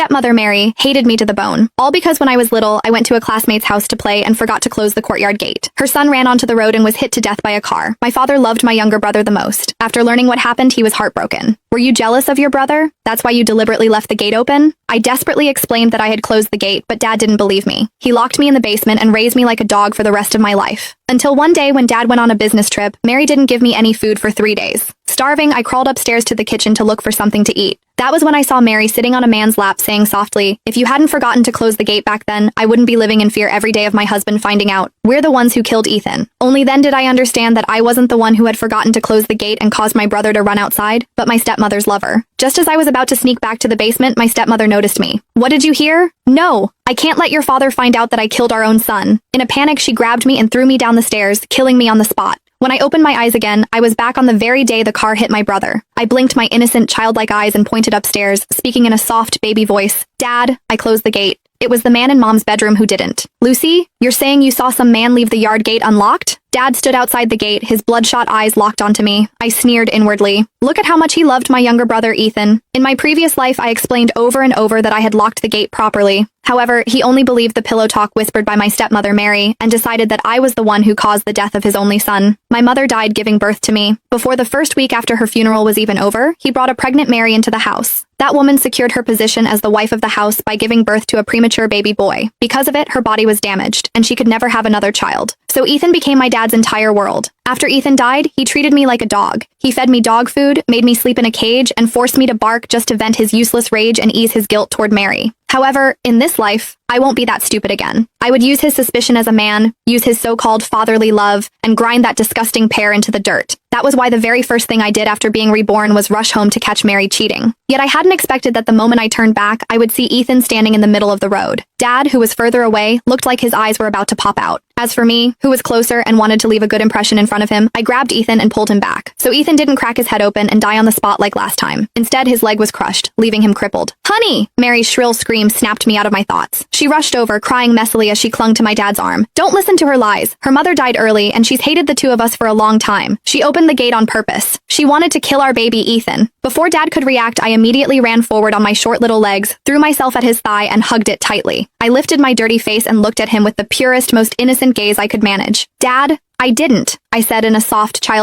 stepmother, Mary, hated me to the bone. All because when I was little, I went to a classmate's house to play and forgot to close the courtyard gate. Her son ran onto the road and was hit to death by a car. My father loved my younger brother the most. After learning what happened, he was heartbroken. Were you jealous of your brother? That's why you deliberately left the gate open? I desperately explained that I had closed the gate, but Dad didn't believe me. He locked me in the basement and raised me like a dog for the rest of my life. Until one day when Dad went on a business trip, Mary didn't give me any food for 3 days. Starving, I crawled upstairs to the kitchen to look for something to eat. That was when I saw Mary sitting on a man's lap saying softly, "If you hadn't forgotten to close the gate back then, I wouldn't be living in fear every day of my husband finding out. We're the ones who killed Ethan." Only then did I understand that I wasn't the one who had forgotten to close the gate and caused my brother to run outside, but my stepmother's lover. Just as I was about to sneak back to the basement, my stepmother noticed me. "What did you hear?" "No, I can't let your father find out that I killed our own son." In a panic, she grabbed me and threw me down the stairs, killing me on the spot. When I opened my eyes again, I was back on the very day the car hit my brother. I blinked my innocent, childlike eyes and pointed upstairs, speaking in a soft, baby voice. "Dad," I closed the gate. It was the man in Mom's bedroom who didn't. "Lucy, you're saying you saw some man leave the yard gate unlocked?" Dad stood outside the gate, his bloodshot eyes locked onto me. I sneered inwardly. Look at how much he loved my younger brother, Ethan. In my previous life, I explained over and over that I had locked the gate properly. However, he only believed the pillow talk whispered by my stepmother, Mary, and decided that I was the one who caused the death of his only son. My mother died giving birth to me. Before the first week after her funeral was even over, he brought a pregnant Mary into the house. That woman secured her position as the wife of the house by giving birth to a premature baby boy. Because of it, her body was damaged, and she could never have another child. So Ethan became my dad's entire world. After Ethan died, he treated me like a dog. He fed me dog food, made me sleep in a cage, and forced me to bark just to vent his useless rage and ease his guilt toward Mary. However, in this life, I won't be that stupid again. I would use his suspicion as a man, use his so-called fatherly love, and grind that disgusting pair into the dirt. That was why the very first thing I did after being reborn was rush home to catch Mary cheating. Yet I hadn't expected that the moment I turned back, I would see Ethan standing in the middle of the road. Dad, who was further away, looked like his eyes were about to pop out. As for me, who was closer and wanted to leave a good impression in front of him, I grabbed Ethan and pulled him back. So Ethan didn't crack his head open and die on the spot like last time. Instead, his leg was crushed, leaving him crippled. "Honey!" Mary's shrill scream snapped me out of my thoughts. She rushed over, crying messily as she clung to my dad's arm. "Don't listen to her lies. Her mother died early, and she's hated the two of us for a long time. She opened the gate on purpose. She wanted to kill our baby Ethan." Before Dad could react, I immediately ran forward on my short little legs, threw myself at his thigh, and hugged it tightly. I lifted my dirty face and looked at him with the purest, most innocent gaze I could manage. "Dad, I didn't," I said in a soft, childish